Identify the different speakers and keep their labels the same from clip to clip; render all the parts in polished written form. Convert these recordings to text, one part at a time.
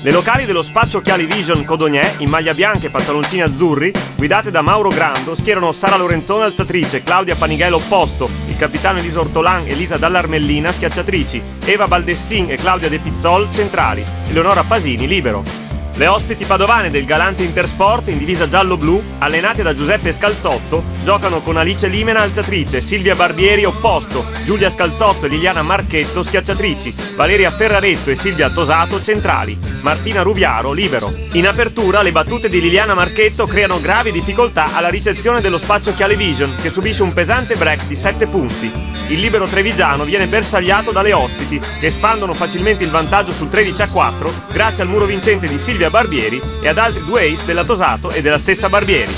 Speaker 1: Le locali dello Spaccio Occhiali Vision Codogné, in maglia bianca e pantaloncini azzurri, guidate da Mauro Grando, schierano Sara Lorenzone alzatrice, Claudia Panighello opposto, il capitano Elisa Ortolan e Elisa Dall'Armellina schiacciatrici, Eva Baldessin e Claudia De Pizzol centrali, Eleonora Pasini libero. Le ospiti padovane del Galante Intersport in divisa giallo-blu, allenate da Giuseppe Scalzotto, giocano con Alice Limena alzatrice, Silvia Barbieri opposto, Giulia Scalzotto e Liliana Marchetto schiacciatrici, Valeria Ferraretto e Silvia Tosato centrali, Martina Ruviaro libero. In apertura le battute di Liliana Marchetto creano gravi difficoltà alla ricezione dello Spaccio Occhiali Vision, che subisce un pesante break di 7 punti. Il libero trevigiano viene bersagliato dalle ospiti, che espandono facilmente il vantaggio sul 13-4 grazie al muro vincente di Silvia Barbieri e ad altri 2 ace della Tosato e della stessa Barbieri.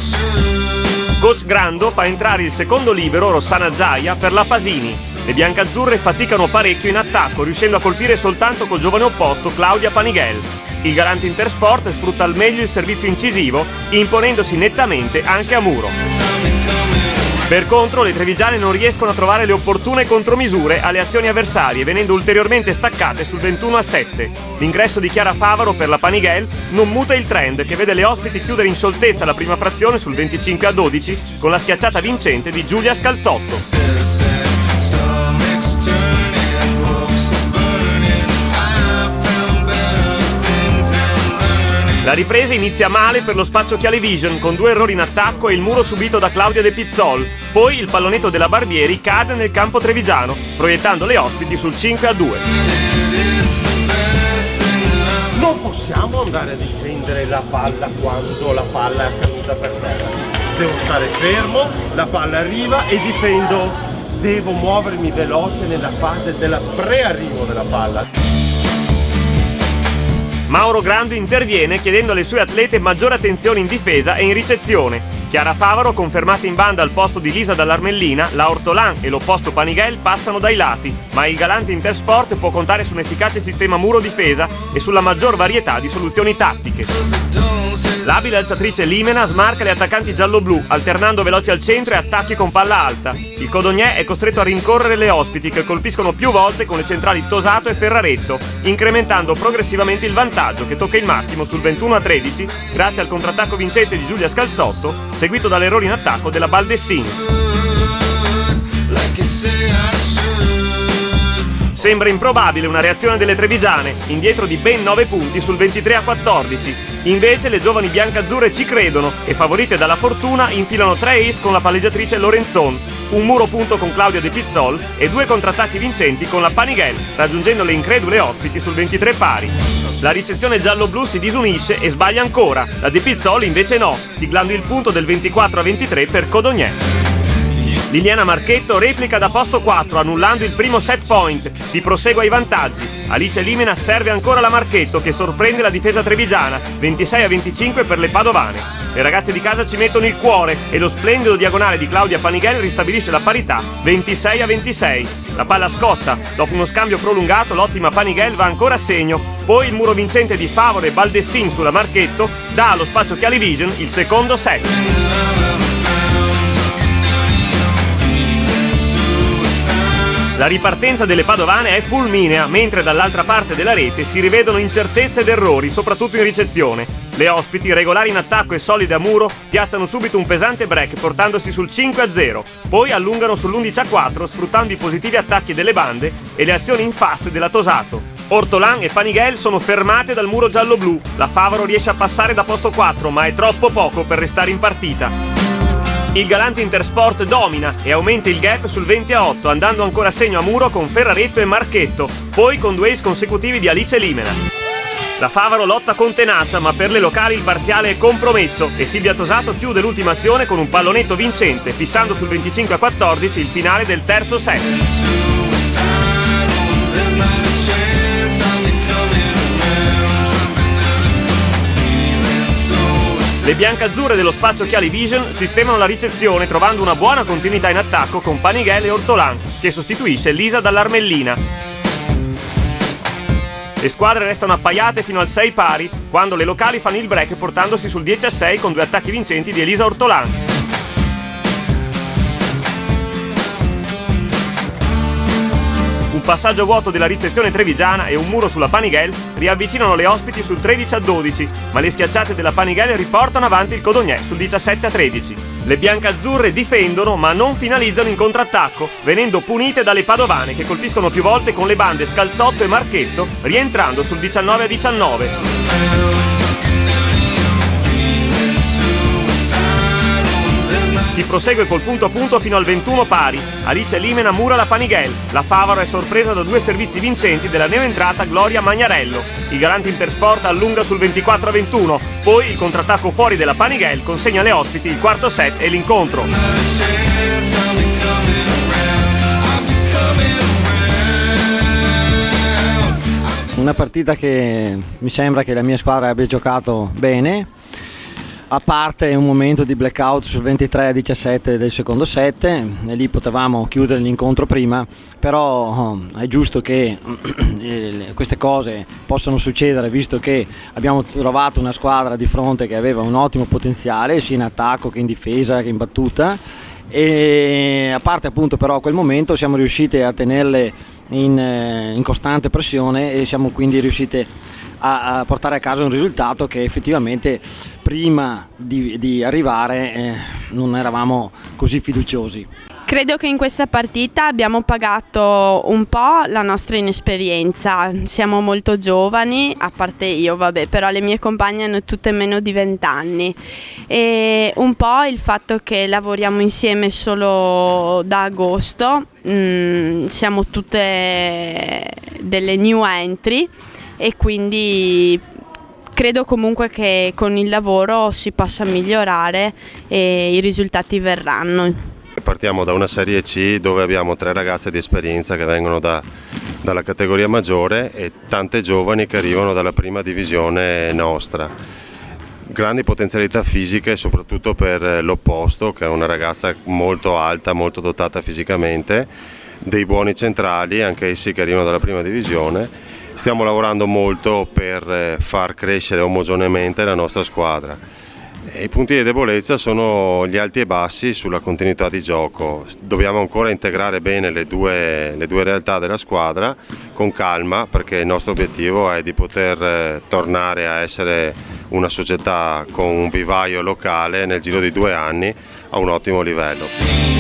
Speaker 1: Coach Grando fa entrare il secondo libero, Rossana Zaia, per la Pasini. Le biancazzurre faticano parecchio in attacco, riuscendo a colpire soltanto col giovane opposto Claudia Panighel. Il Galante Intersport sfrutta al meglio il servizio incisivo, imponendosi nettamente anche a muro. Per contro, le trevigiane non riescono a trovare le opportune contromisure alle azioni avversarie, venendo ulteriormente staccate sul 21-7. L'ingresso di Chiara Favaro per la Panighel non muta il trend, che vede le ospiti chiudere in scioltezza la prima frazione sul 25-12 con la schiacciata vincente di Giulia Scalzotto. La ripresa inizia male per lo Spaccio Occhiali Vision, con 2 errori in attacco e il muro subito da Claudia De Pizzol. Poi il pallonetto della Barbieri cade nel campo trevigiano, proiettando le ospiti sul 5-2.
Speaker 2: Non possiamo andare a difendere la palla quando la palla è caduta per terra. Devo stare fermo, la palla arriva e difendo. Devo muovermi veloce nella fase della prearrivo della palla.
Speaker 1: Mauro Grando interviene chiedendo alle sue atlete maggiore attenzione in difesa e in ricezione. Chiara Favaro, confermata in banda al posto di Lisa Dall'Armellina, la Ortolan e l'opposto Panighel passano dai lati, ma il Galante Intersport può contare su un efficace sistema muro-difesa e sulla maggior varietà di soluzioni tattiche. L'abile alzatrice Limena smarca le attaccanti giallo-blu, alternando veloci al centro e attacchi con palla alta. Il Codogné è costretto a rincorrere le ospiti, che colpiscono più volte con le centrali Tosato e Ferraretto, incrementando progressivamente il vantaggio, che tocca il massimo sul 21-13 grazie al contrattacco vincente di Giulia Scalzotto, seguito dall'errore in attacco della Baldessin. Sembra improbabile una reazione delle trevigiane, indietro di ben 9 punti sul 23-14. Invece le giovani biancazzurre ci credono e, favorite dalla fortuna, infilano 3 ace con la palleggiatrice Lorenzone, un muro punto con Claudia De Pizzol e 2 contrattacchi vincenti con la Panighel, raggiungendo le incredule ospiti sul 23 pari. La ricezione giallo-blu si disunisce e sbaglia ancora, la De Pizzol invece no, siglando il punto del 24-23 per Codogné. Liliana Marchetto replica da posto 4, annullando il primo set point. Si prosegue ai vantaggi. Alice Limena serve ancora la Marchetto, che sorprende la difesa trevigiana, 26-25 per le padovane. Le ragazze di casa ci mettono il cuore e lo splendido diagonale di Claudia Panighel ristabilisce la parità, 26-26. La palla scotta. Dopo uno scambio prolungato, l'ottima Panighel va ancora a segno. Poi il muro vincente di Favore e Baldessin sulla Marchetto dà allo Spaccio Occhiali Vision il secondo set. La ripartenza delle padovane è fulminea, mentre dall'altra parte della rete si rivedono incertezze ed errori, soprattutto in ricezione. Le ospiti, regolari in attacco e solide a muro, piazzano subito un pesante break portandosi sul 5-0, poi allungano sull'11-4 sfruttando i positivi attacchi delle bande e le azioni in fast della Tosato. Ortolan e Panighel sono fermate dal muro giallo-blu, la Favaro riesce a passare da posto 4 ma è troppo poco per restare in partita. Il Galante Intersport domina e aumenta il gap sul 20-8, andando ancora a segno a muro con Ferraretto e Marchetto, poi con 2 ace consecutivi di Alice Limena. La Favaro lotta con tenacia, ma per le locali il parziale è compromesso e Silvia Tosato chiude l'ultima azione con un pallonetto vincente, fissando sul 25-14 il finale del terzo set. Le biancazzurre dello Spaccio Occhiali Vision sistemano la ricezione trovando una buona continuità in attacco con Panighel e Ortolan, che sostituisce Lisa Dall'Armellina. Le squadre restano appaiate fino al 6 pari, quando le locali fanno il break portandosi sul 10-6 con 2 attacchi vincenti di Elisa Ortolan. Un passaggio vuoto della ricezione trevigiana e un muro sulla Panigale riavvicinano le ospiti sul 13-12, ma le schiacciate della Panigale riportano avanti il Codogné sul 17-13. Le biancazzurre difendono ma non finalizzano in contrattacco, venendo punite dalle padovane che colpiscono più volte con le bande Scalzotto e Marchetto, rientrando sul 19-19. Si prosegue col punto a punto fino al 21 pari. Alice Limena mura la Panigale. La Favaro è sorpresa da 2 servizi vincenti della neoentrata Gloria Magnarello. Il Garante Intersport allunga sul 24-21. Poi il contrattacco fuori della Panigale consegna alle ospiti il quarto set e l'incontro.
Speaker 3: Una partita che mi sembra che la mia squadra abbia giocato bene, a parte un momento di blackout sul 23-17 del secondo set, e lì potevamo chiudere l'incontro prima, però è giusto che queste cose possano succedere, visto che abbiamo trovato una squadra di fronte che aveva un ottimo potenziale sia in attacco che in difesa che in battuta, e a parte appunto però quel momento siamo riusciti a tenerle in costante pressione e siamo quindi riusciti a portare a casa un risultato che effettivamente prima di arrivare non eravamo così fiduciosi.
Speaker 4: Credo che in questa partita abbiamo pagato un po' la nostra inesperienza, siamo molto giovani, a parte io, però le mie compagne hanno tutte meno di 20 anni, e un po' il fatto che lavoriamo insieme solo da agosto, siamo tutte delle new entry e quindi credo comunque che con il lavoro si possa migliorare e i risultati verranno.
Speaker 2: Partiamo da una Serie C dove abbiamo 3 ragazze di esperienza che vengono dalla categoria maggiore e tante giovani che arrivano dalla prima divisione nostra. Grandi potenzialità fisiche soprattutto per l'opposto, che è una ragazza molto alta, molto dotata fisicamente, dei buoni centrali, anche essi che arrivano dalla prima divisione. Stiamo lavorando molto per far crescere omogeneamente la nostra squadra. I punti di debolezza sono gli alti e bassi sulla continuità di gioco. Dobbiamo ancora integrare bene le due realtà della squadra con calma, perché il nostro obiettivo è di poter tornare a essere una società con un vivaio locale nel giro di 2 anni a un ottimo livello.